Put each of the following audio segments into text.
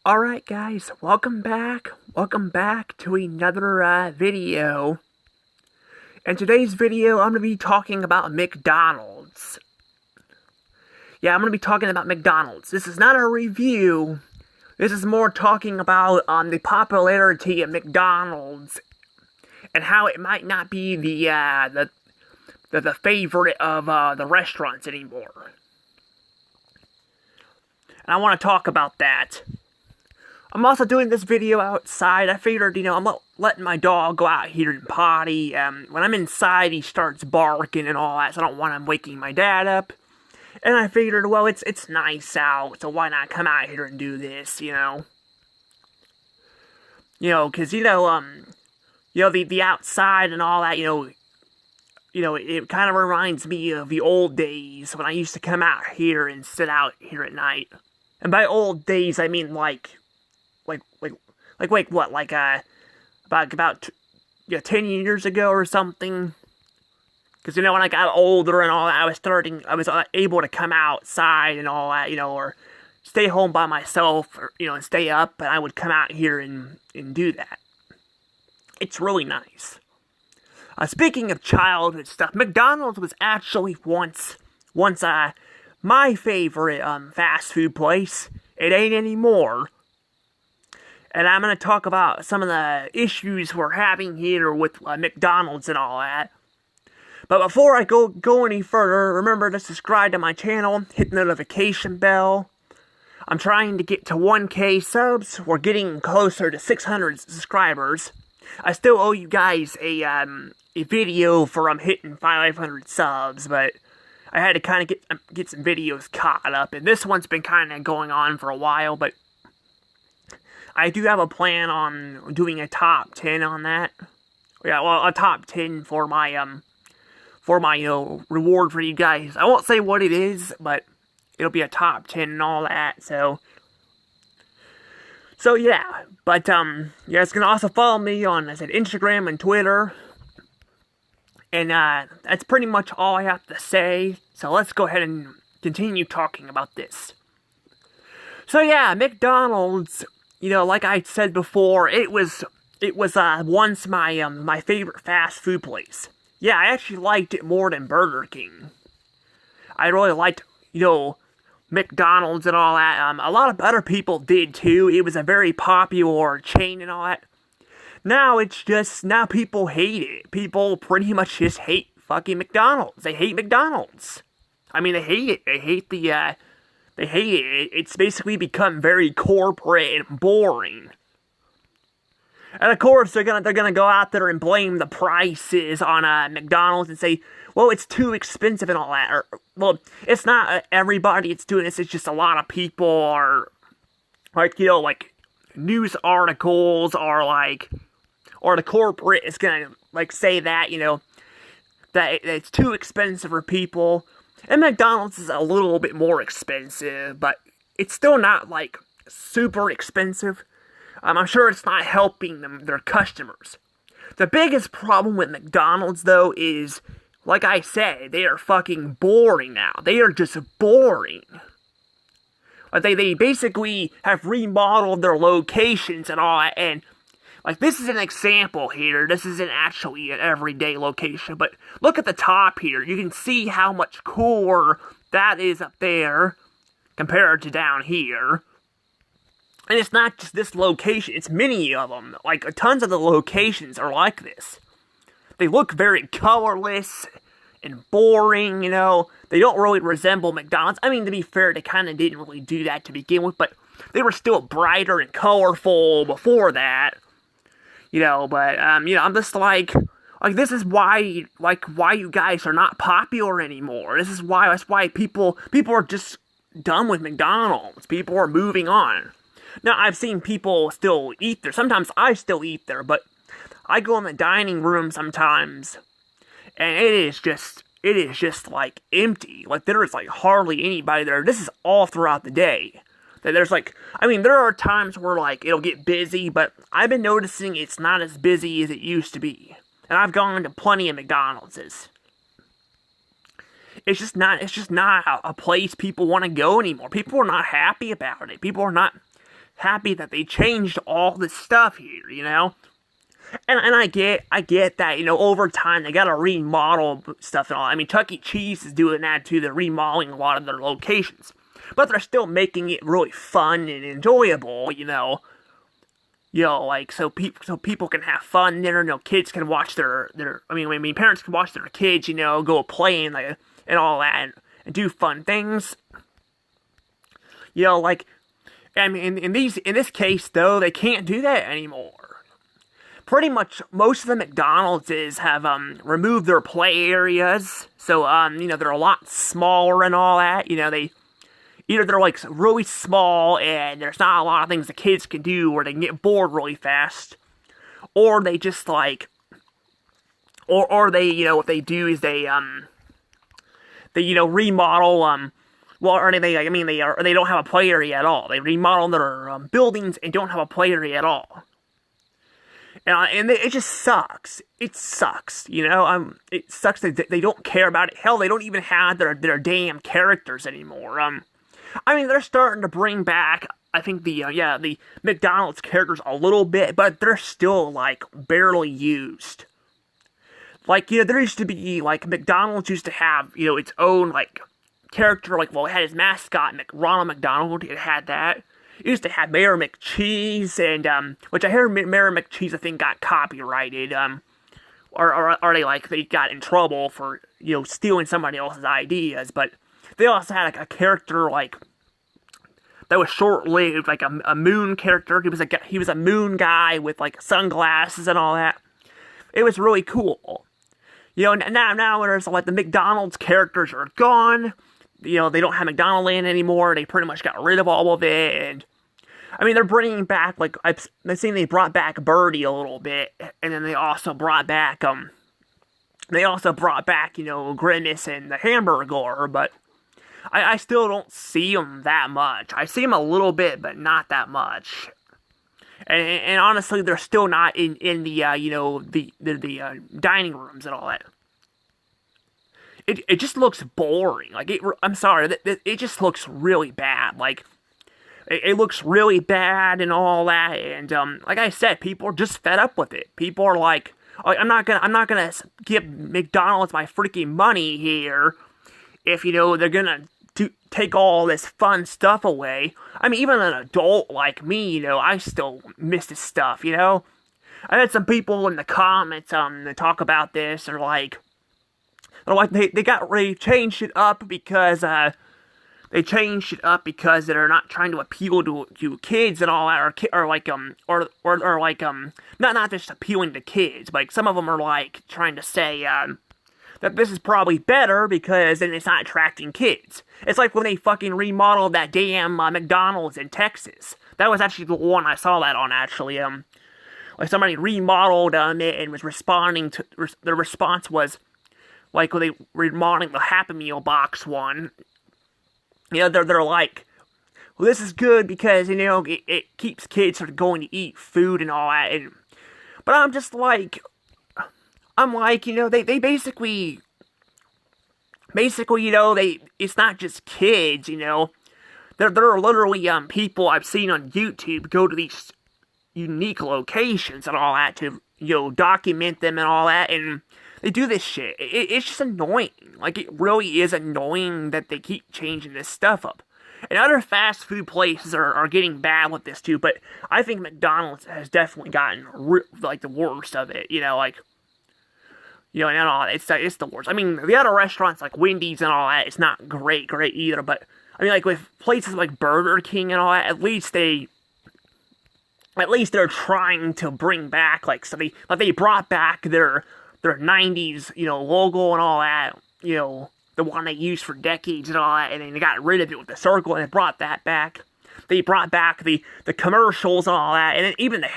Alright guys, welcome back to another video. In today's video, I'm going to be talking about McDonald's. Yeah, I'm going to be talking about McDonald's. This is not a review. This is more talking about the popularity of McDonald's and how it might not be the favorite of the restaurants anymore. And I want to talk about that. I'm also doing this video outside. I figured, I'm letting my dog go out here and potty. When I'm inside, he starts barking and all that, so I don't want him waking my dad up. And I figured, well, it's nice out, so why not come out here and do this, because, the outside and all that, it kind of reminds me of the old days when I used to come out here and sit out here at night. And by old days, I mean, about 10 years ago or something. Because, when I got older and all that, I was able to come outside and all that, or stay home by myself, or, and stay up, and I would come out here and do that. It's really nice. Speaking of childhood stuff, McDonald's was actually once my favorite fast food place. It ain't anymore. And I'm going to talk about some of the issues we're having here with McDonald's and all that. But before I go any further, remember to subscribe to my channel, hit the notification bell. I'm trying to get to 1K subs. We're getting closer to 600 subscribers. I still owe you guys a video for hitting 500 subs, but I had to kind of get some videos caught up. And this one's been kind of going on for a while, but I do have a plan on doing a top 10 on that. Yeah, well, a top 10 for my reward for you guys. I won't say what it is, but it'll be a top 10 and all that, so yeah. But, you guys can also follow me on, Instagram and Twitter. And, that's pretty much all I have to say. So let's go ahead and continue talking about this. So yeah, McDonald's, like I said before, it was once my favorite fast food place. Yeah, I actually liked it more than Burger King. I really liked, McDonald's and all that. A lot of other people did too. It was a very popular chain and all that. Now people hate it. People pretty much just hate fucking McDonald's. They hate McDonald's. I mean, they hate it. They hate it. It's basically become very corporate and boring. And of course, they're gonna go out there and blame the prices on McDonald's and say, well, it's too expensive and all that. Or, well, it's not everybody it's doing this. It's just a lot of people are, like news articles or the corporate is gonna, say that, that it's too expensive for people. And McDonald's is a little bit more expensive, but it's still not, super expensive. I'm sure it's not helping their customers. The biggest problem with McDonald's, though, is, like I said, they are fucking boring now. They are just boring. They basically have remodeled their locations and all that, and, this is an example here. This isn't actually an everyday location, but look at the top here. You can see how much cooler that is up there compared to down here. And it's not just this location, it's many of them. Tons of the locations are like this. They look very colorless and boring, They don't really resemble McDonald's. I mean, to be fair, they kind of didn't really do that to begin with, but they were still brighter and colorful before that. But, I'm just this is why you guys are not popular anymore. That's why people are just done with McDonald's. People are moving on. Now, I've seen people still eat there. Sometimes I still eat there, but I go in the dining room sometimes, and it is just empty. There's hardly anybody there. This is all throughout the day. There's there are times where it'll get busy, but I've been noticing it's not as busy as it used to be. And I've gone to plenty of McDonald's. It's just not a place people want to go anymore. People are not happy about it. People are not happy that they changed all this stuff here, you know? And I get that, you know, over time they gotta remodel stuff and all. I mean, Chuck E. Cheese is doing that too. They're remodeling a lot of their locations. But they're still making it really fun and enjoyable, you know. You know, like, so people can have fun there, you know, kids can watch I mean, parents can watch their kids, you know, go play and all that, and do fun things. You know, like, I mean, in this case, though, they can't do that anymore. Pretty much most of the McDonald's have removed their play areas, so you know, they're a lot smaller and all that. You know, they're like really small and there's not a lot of things the kids can do, or they can get bored really fast, or they just like, or they, you know, what they do is they you know, remodel well, or they don't have a play area at all. They remodel their buildings and don't have a play area at all. And it just sucks. It sucks, you know. It sucks that they don't care about it. Hell, they don't even have their damn characters anymore. I mean, they're starting to bring back, I think, the McDonald's characters a little bit, but they're still, like, barely used. Like, you know, there used to be, like, McDonald's used to have, you know, its own, like, character, like, well, it had his mascot, Ronald McDonald. It had that. It used to have Mayor McCheese, and, which I hear Mayor McCheese, I think, got copyrighted, or they got in trouble for, you know, stealing somebody else's ideas, but they also had, like, a character, like, that was short-lived, like, a moon character. He was a moon guy with, like, sunglasses and all that. It was really cool. You know, now there's, like, the McDonald's characters are gone. You know, they don't have McDonald Land anymore. They pretty much got rid of all of it. And, I mean, they're bringing back, like, I've seen they brought back Birdie a little bit. And then they also brought back, you know, Grimace and the Hamburger. But I still don't see them that much. I see them a little bit, but not that much. And honestly, they're still not in the, you know, the dining rooms and all that. It just looks boring. Like, I'm sorry, it just looks really bad. Like, it looks really bad and all that. And like I said, people are just fed up with it. People are like, I'm not gonna give McDonald's my freaking money here if, you know, they're gonna take all this fun stuff away. I mean, even an adult like me, you know, I still miss this stuff. You know, I had some people in the comments that talk about this, or like. They changed it up because they're not trying to appeal to kids and all that, not just appealing to kids, but like some of them are like trying to say that this is probably better because then it's not attracting kids. It's like when they fucking remodeled that damn McDonald's in Texas. That was actually the one I saw that on, actually. Like somebody remodeled it and was responding to the response was. Like, when they were remodeling the Happy Meal box one, you know, they're like, well, this is good because, you know, it keeps kids from going to eat food and all that. But I'm just like, you know, they basically, you know, it's not just kids, you know. There are literally, people I've seen on YouTube go to these unique locations and all that to, you know, document them and all that, and they do this shit. It's just annoying. Like, it really is annoying that they keep changing this stuff up. And other fast food places are getting bad with this too, but I think McDonald's has definitely gotten, like, the worst of it, you know, like, you know, and all that. It's the worst. I mean, the other restaurants, like Wendy's and all that, it's not great either, but, I mean, like, with places like Burger King and all that, at least they're trying to bring back, like, so they brought back their 90s, you know, logo and all that, you know, the one they used for decades and all that, and then they got rid of it with the circle, and they brought that back. They brought back the commercials and all that, and then even the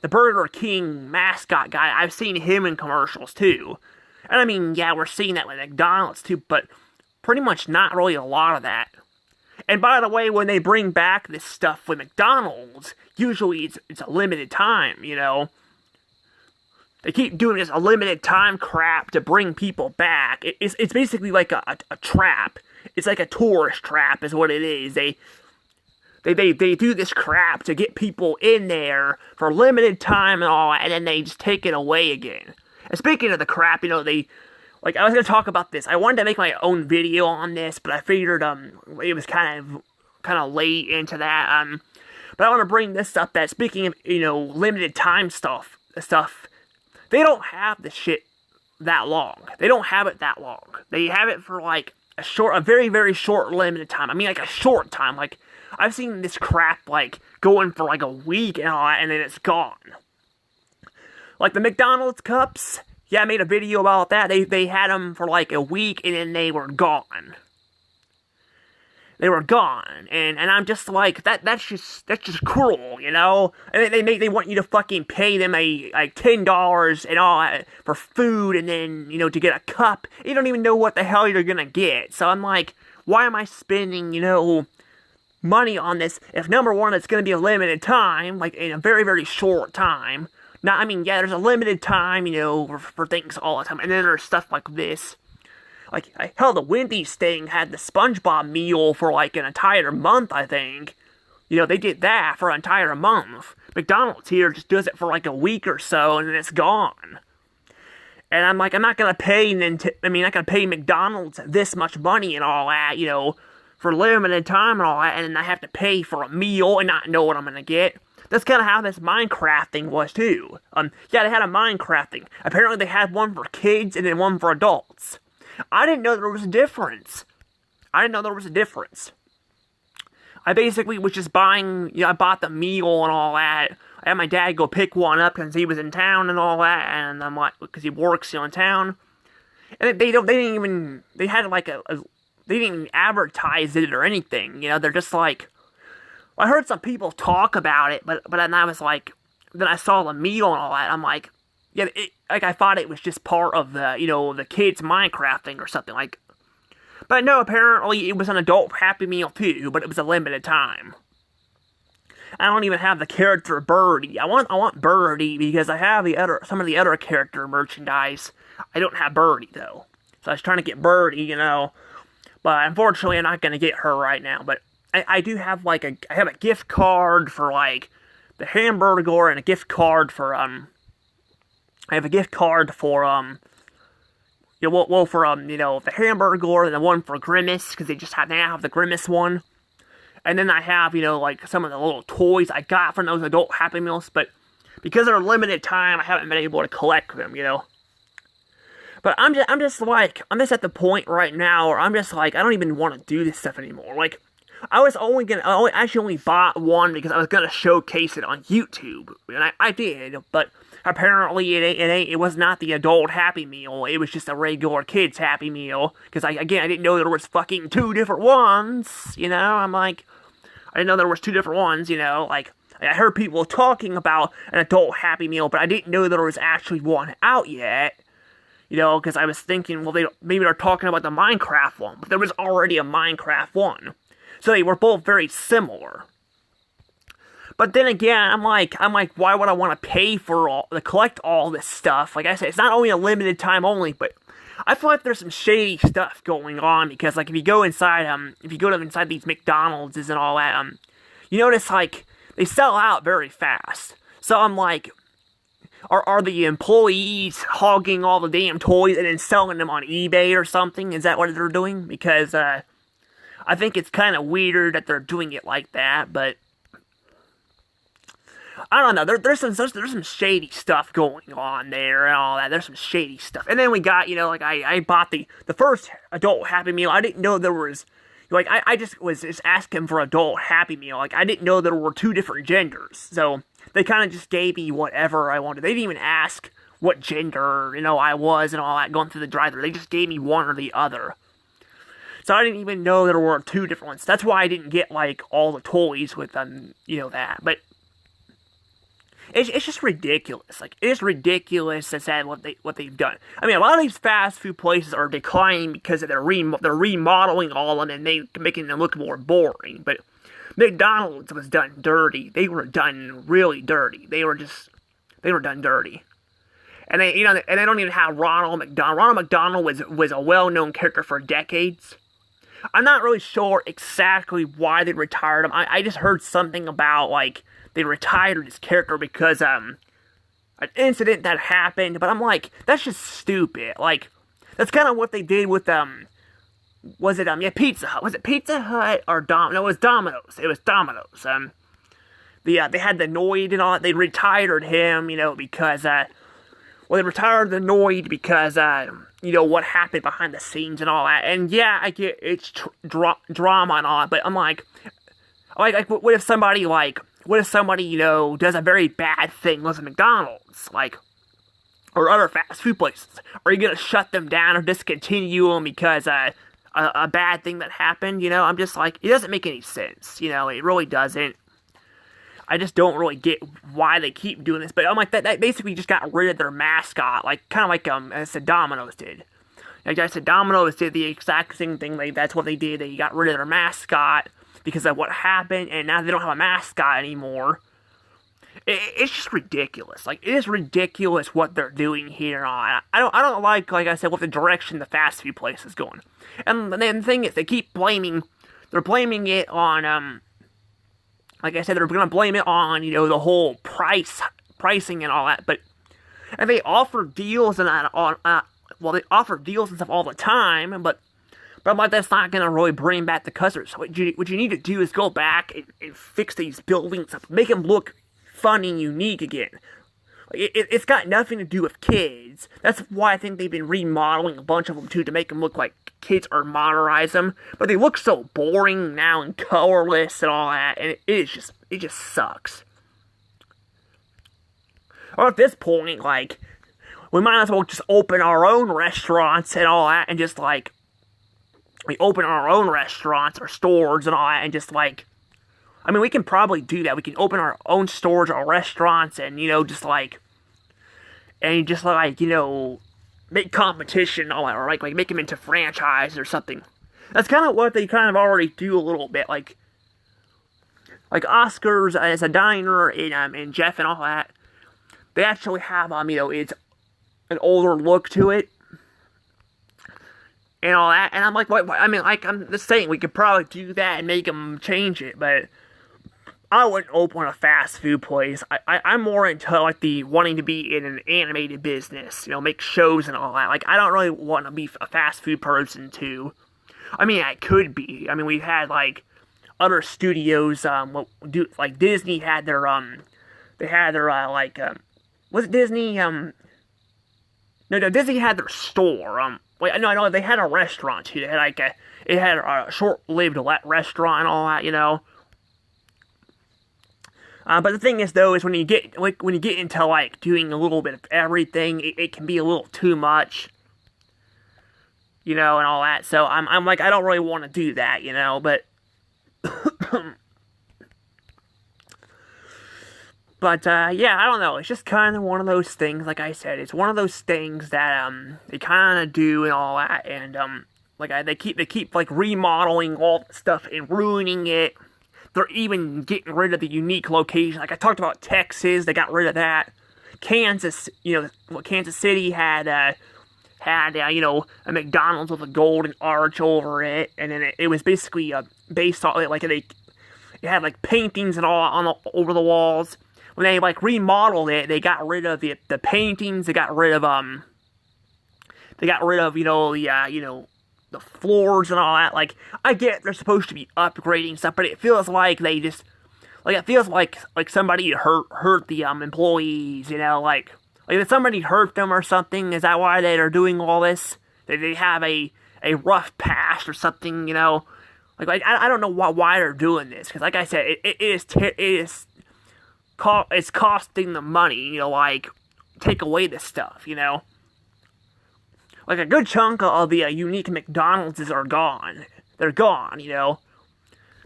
Burger King mascot guy, I've seen him in commercials too. And I mean, yeah, we're seeing that with McDonald's too, but pretty much not really a lot of that. And by the way, when they bring back this stuff with McDonald's, usually it's a limited time, you know. They keep doing this a limited time crap to bring people back. It's basically like a trap. It's like a tourist trap is what it is. They do this crap to get people in there for limited time and all, and then they just take it away again. And speaking of the crap, I was gonna talk about this. I wanted to make my own video on this, but I figured it was kind of late into that. But I want to bring this up. That speaking of limited time stuff, they don't have the shit that long. They don't have it that long. They have it for like a very, very short limited time. I mean, like a short time. Like, I've seen this crap like going for like a week and all that, and then it's gone. Like the McDonald's cups. Yeah, I made a video about that. They had them for like a week, and then they were gone. They were gone, and I'm just like, that's just cruel, And they want you to fucking pay them like $10 and all that for food, and then to get a cup. You don't even know what the hell you're gonna get. So I'm like, why am I spending money on this if number one it's gonna be a limited time, like in a very, very short time. Now, I mean, yeah, there's a limited time, for things all the time, and then there's stuff like this. Like, hell, the Wendy's thing had the SpongeBob meal for, like, an entire month, I think. They did that for an entire month. McDonald's here just does it for, like, a week or so, and then it's gone. And I'm like, I'm not gonna pay, not gonna pay McDonald's this much money and all that, for limited time and all that, and then I have to pay for a meal and not know what I'm gonna get. That's kind of how this Minecraft thing was, too. Yeah, they had a Minecraft thing. Apparently they had one for kids and then one for adults. I didn't know there was a difference. I basically was just buying, I bought the meal and all that. I had my dad go pick one up because he was in town and all that, and I'm like, because he works, in town. And they didn't even advertise it or anything, they're just like, I heard some people talk about it, but then I was like, then I saw the meal and all that, I'm like, yeah, I thought it was just part of the, the kids' Minecraft thing or something, like. But no, apparently it was an adult Happy Meal too, but it was a limited time. I don't even have the character Birdie. I want Birdie because I have some of the other character merchandise. I don't have Birdie though, so I was trying to get Birdie, But unfortunately, I'm not gonna get her right now. But I do have I have a gift card for like the hamburger and a gift card for I have a gift card for, the hamburger and the one for Grimace, because they now have the Grimace one. And then I have, some of the little toys I got from those adult Happy Meals, but because they're limited time, I haven't been able to collect them, But I'm just at the point right now where I'm just like, I don't even want to do this stuff anymore. Like, I actually only bought one because I was gonna showcase it on YouTube, and I did, but apparently it was not the adult Happy Meal, it was just a regular kids Happy Meal, because I didn't know there was fucking two different ones, I'm like, I didn't know there was two different ones, like, I heard people talking about an adult Happy Meal, but I didn't know there was actually one out yet, because I was thinking, well, maybe they're talking about the Minecraft one, but there was already a Minecraft one. So they were both very similar. But then again, I'm like, why would I want to pay to collect all this stuff? Like I said, it's not only a limited time only, but I feel like there's some shady stuff going on, because like if you go inside inside these McDonald's and all that, you notice like they sell out very fast. So I'm like, are the employees hogging all the damn toys and then selling them on eBay or something? Is that what they're doing? Because I think it's kind of weird that they're doing it like that, but I don't know. There's some shady stuff going on there and all that. There's some shady stuff. And then we got, I bought the first adult Happy Meal. I didn't know there was, I just was asking for adult Happy Meal. Like, I didn't know there were two different genders. So they kind of just gave me whatever I wanted. They didn't even ask what gender, I was and all that going through the drive-thru. They just gave me one or the other. So I didn't even know there were two different ones. That's why I didn't get, all the toys with them, that. But it's just ridiculous. Like, it is ridiculous and sad what they've done. I mean, a lot of these fast food places are declining because they're remodeling all of them and making them look more boring. But McDonald's was done dirty. They were done really dirty. They were done dirty. And they don't even have Ronald McDonald. Ronald McDonald was a well-known character for decades. I'm not really sure exactly why they retired him. I just heard something about, like, they retired his character because, an incident that happened, but I'm like, that's just stupid. Like, that's kind of what they did with, Pizza Hut. Was it Pizza Hut or No, it was Domino's. It was Domino's. They had the Noid and all that. They retired him, because, they retired the Noid because, what happened behind the scenes and all that. And yeah, I get it's drama and all that, but I'm like, what if somebody, does a very bad thing with McDonald's, or other fast food places? Are you gonna shut them down or discontinue them because, a bad thing that happened? I'm just like, it doesn't make any sense, it really doesn't. I just don't really get why they keep doing this, but I'm like, that basically just got rid of their mascot, kind of like, I said, Domino's did. Like I said, Domino's did the exact same thing. That's what they did. They got rid of their mascot because of what happened, and now they don't have a mascot anymore. It's just ridiculous. It is ridiculous what they're doing here. I don't like I said, what the direction the fast food place is going. And then the thing is, they're blaming it on, like I said, they're going to blame it on, the whole pricing and all that, and they offer deals and they offer deals and stuff all the time, but I'm like, that's not going to really bring back the customers. What you need to do is go back and fix these buildings up, make them look fun and unique again. It's got nothing to do with kids. That's why I think they've been remodeling a bunch of them too, to make them look like kids or modernize them. But they look so boring now and colorless and all that, and it just sucks. Or at this point, we might as well just open our own restaurants and all that, and just we open our own restaurants or stores and all that, and just we can probably do that. We can open our own stores or restaurants and, make competition and all that, or make them into franchise or something. That's kind of what they kind of already do a little bit, like Oscar's as a diner and Jeff and all that. They actually have, it's an older look to it and all that, and I'm like, what? I'm just saying, we could probably do that and make them change it, but I wouldn't open a fast food place. I'm more into, the wanting to be in an animated business, make shows and all that. I don't really want to be a fast food person, too. I could be. We've had, other studios, Disney had their, was it Disney, no, Disney had their store, no, they had a restaurant, too. They had, it had a short-lived restaurant and all that, But the thing is, though, is when you get into doing a little bit of everything, it can be a little too much, and all that. So I'm like, I don't really want to do that, but yeah, I don't know. It's just kind of one of those things. Like I said, it's one of those things that they kind of do and all that, and they keep remodeling all the stuff and ruining it. They're even getting rid of the unique location. I talked about Texas, they got rid of that. Kansas, Kansas City had a McDonald's with a golden arch over it, and then it was basically based on it had paintings and all over the walls. When they remodeled it, they got rid of the paintings. They got rid of the floors and all that. I get they're supposed to be upgrading stuff, but it feels like they just, it feels like somebody hurt the employees, did somebody hurt them or something? Is that why they're doing all this? Did they have a rough past or something, I don't know why they're doing this, because like I said, it's costing them money, take away this stuff, a good chunk of the unique McDonald's are gone. They're gone,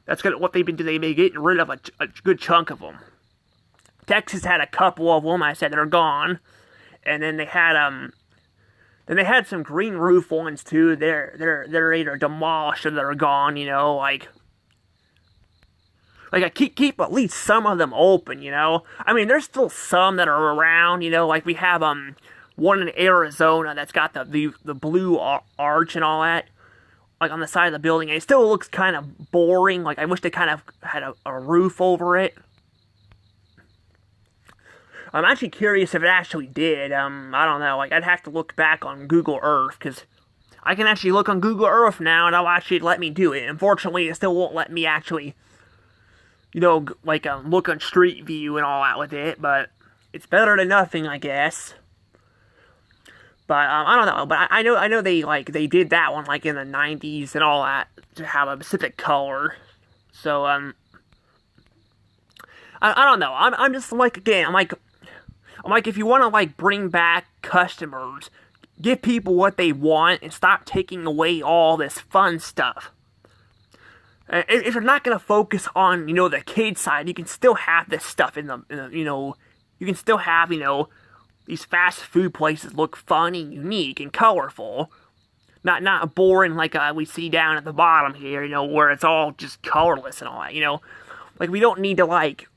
That's what they've been doing. They've been getting rid of a good chunk of them. Texas had a couple of them. I said they're gone. And then they had some green roof ones too. They're either demolished or they're gone. Keep at least some of them open. There's still some that are around. We have one in Arizona that's got the blue arch and all that. like on the side of the building, and it still looks kind of boring. Like, I wish they kind of had a roof over it. I'm actually curious if it actually did. I don't know. Like, I'd have to look back on Google Earth, because I can actually look on Google Earth now, and it'll actually let me do it. Unfortunately, it still won't let me actually, like, look on Street View and all that with it, but it's better than nothing, I guess. But, I don't know, but I know they did that one, like, in the 90s and all that, to have a specific color. So, I don't know. I'm just, like, again, I'm like, if you want to, like, bring back customers, give people what they want, and stop taking away all this fun stuff. If you're not going to focus on, the kid side, you can still have this stuff in the, you can still have, these fast food places look fun and unique and colorful. Not boring like we see down at the bottom here, where it's all just colorless and all that, Like, we don't need to, like,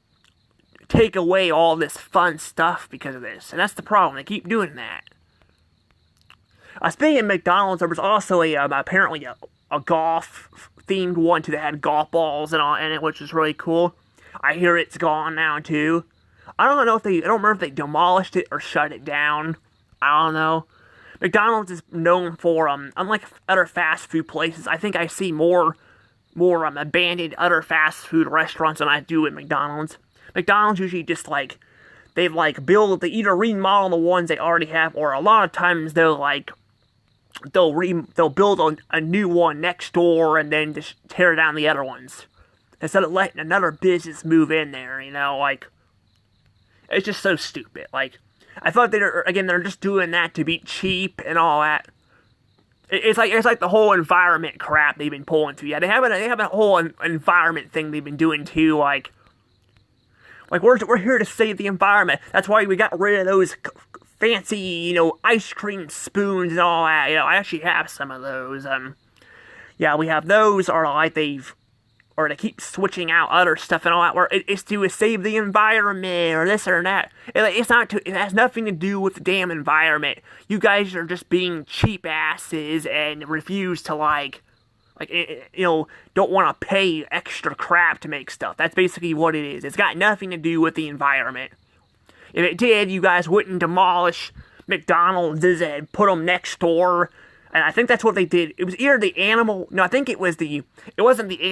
take away all this fun stuff because of this. And that's the problem. They keep doing that. Speaking of McDonald's, there was also apparently a golf-themed one, too, that had golf balls and all in it, which was really cool. I hear it's gone now, too. I don't remember if they demolished it or shut it down. I don't know. McDonald's is known for, unlike other fast food places, I think I see more abandoned other fast food restaurants than I do at McDonald's. McDonald's usually just, like, they either remodel the ones they already have, or a lot of times they'll build a new one next door and then just tear down the other ones. Instead of letting another business move in there, like, it's just so stupid. Like, I thought they're just doing that to be cheap and all that. It's like the whole environment crap they've been pulling too. Yeah, they have a whole environment thing they've been doing too. Like we're here to save the environment. That's why we got rid of those fancy, ice cream spoons and all that. I actually have some of those. Yeah, we have those, or like they keep switching out other stuff and all that, where it's to save the environment, or this or that. It has nothing to do with the damn environment. You guys are just being cheap asses and refuse to, don't want to pay extra crap to make stuff. That's basically what it is. It's got nothing to do with the environment. If it did, you guys wouldn't demolish McDonald's and put them next door. And I think that's what they did. It was either the animal. No, I think it wasn't the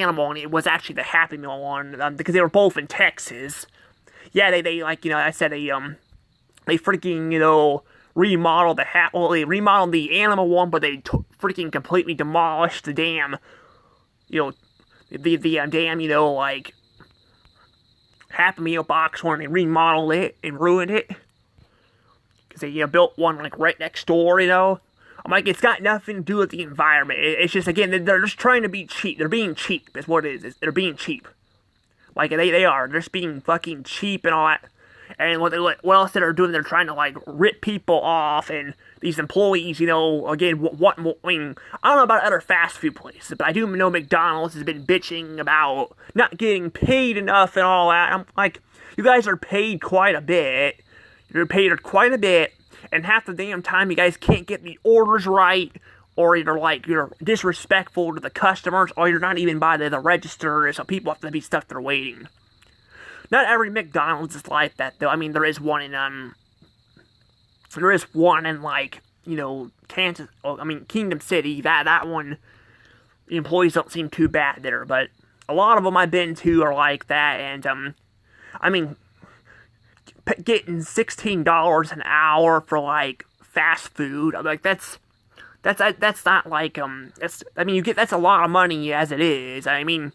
animal, and it was actually the Happy Meal one, because they were both in Texas. Yeah, they I said they freaking, remodeled they remodeled the animal one, but they freaking completely demolished the damn, the damn, Happy Meal box one. They remodeled it and ruined it. Because they, built one, right next door, I'm like, it's got nothing to do with the environment. It's just, again, they're just trying to be cheap. They're being cheap, is what it is. They're being cheap. Like, they are. They're just being fucking cheap and all that. And what else they're doing, they're trying to, rip people off, and these employees, again, I mean, I don't know about other fast food places, but I do know McDonald's has been bitching about not getting paid enough and all that. I'm like, you guys are paid quite a bit. You're paid quite a bit. And half the damn time you guys can't get the orders right, or you're disrespectful to the customers, or you're not even by the register, so people have to be stuck there waiting. Not every McDonald's is like that, though. I mean, there is one in Kansas, Kingdom City. That one, the employees don't seem too bad there, but a lot of them I've been to are like that, and, getting $16 an hour for, fast food, that's not, that's a lot of money as it is. In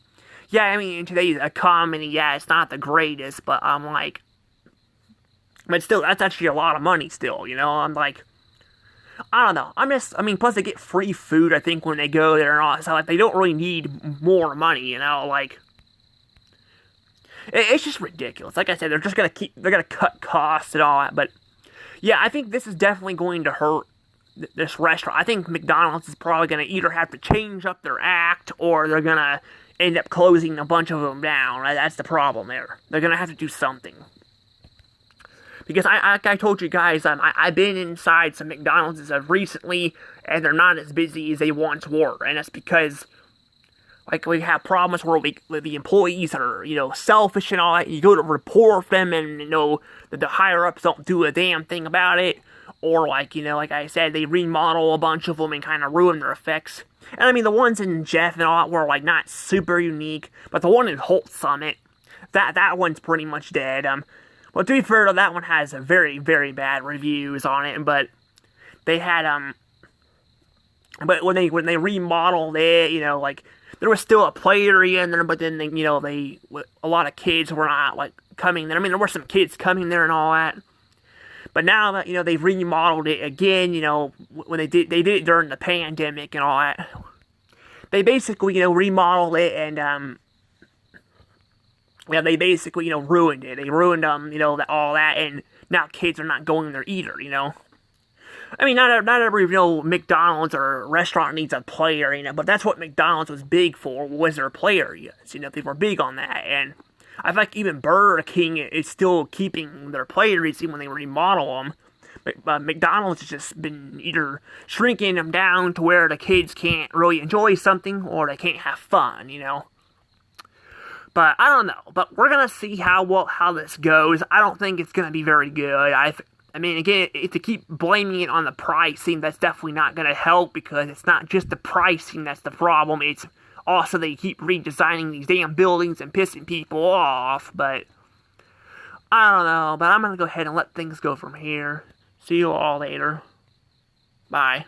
today's economy, yeah, it's not the greatest, but but still, that's actually a lot of money still, I'm like, I don't know, plus they get free food, I think, when they go there and all, so, they don't really need more money, it's just ridiculous. Like I said, they're gonna cut costs and all that, but, yeah, I think this is definitely going to hurt this restaurant. I think McDonald's is probably gonna either have to change up their act, or they're gonna end up closing a bunch of them down. That's the problem there. They're gonna have to do something. Because like I told you guys, I've been inside some McDonald's as of recently, and they're not as busy as they once were. And that's because, like, we have problems where the employees are, selfish and all that. You go to report them, and, the higher-ups don't do a damn thing about it. Or, like I said, they remodel a bunch of them and kind of ruin their effects. And, I mean, the ones in Jeff and all that were, like, not super unique. But the one in Holt Summit, that one's pretty much dead. Well, to be fair, though, that one has a very, very bad reviews on it. But they had, but when they remodeled it, like, there was still a play area in there, but then, a lot of kids were not, like, coming there. I mean, there were some kids coming there and all that. But now that, they've remodeled it again, when they did it during the pandemic and all that. They basically, remodeled it and, they basically, ruined it. They ruined, all that, and now kids are not going there either, I mean, not every, McDonald's or restaurant needs a play area, but that's what McDonald's was big for, was their play areas. They were big on that, and I think even Burger King is still keeping their play areas even when they remodel them. But McDonald's has just been either shrinking them down to where the kids can't really enjoy something, or they can't have fun, But I don't know. But we're gonna see how this goes. I don't think it's gonna be very good. I mean, again, if you keep blaming it on the pricing, that's definitely not gonna help, because it's not just the pricing that's the problem. It's also they keep redesigning these damn buildings and pissing people off. But I don't know. But I'm gonna go ahead and let things go from here. See you all later. Bye.